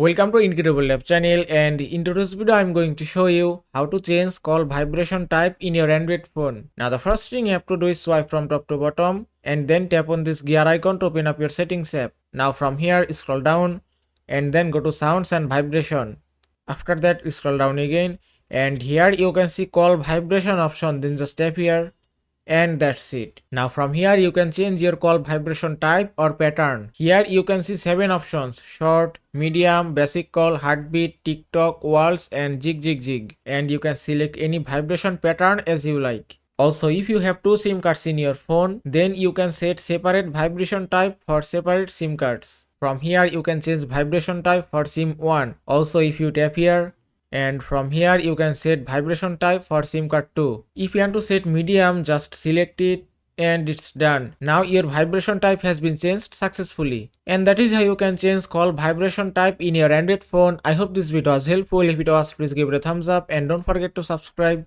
Welcome to Incredible Lab channel, and in today's video I'm going to show you how to change call vibration type in your Android phone. Now the first thing you have to do is swipe from top to bottom and then tap on this gear icon to open up your settings app. Now from here scroll down and then go to sounds and vibration. After that scroll down again and here you can see call vibration option, then just tap here. And that's it. Now from here you can change your call vibration type or pattern. Here you can see 7 options: short, medium, basic call, heartbeat, TikTok, waltz and jig jig jig. And you can select any vibration pattern as you like. Also, if you have 2 SIM cards in your phone, then you can set separate vibration type for separate SIM cards. From here you can change vibration type for SIM 1. Also, if you tap here, and from here you can set vibration type for SIM card 2. If you want to set medium, just select it and it's done. Now your vibration type has been changed successfully. And that is how you can change call vibration type in your Android phone. I hope this video was helpful. If it was, please give it a thumbs up and don't forget to subscribe.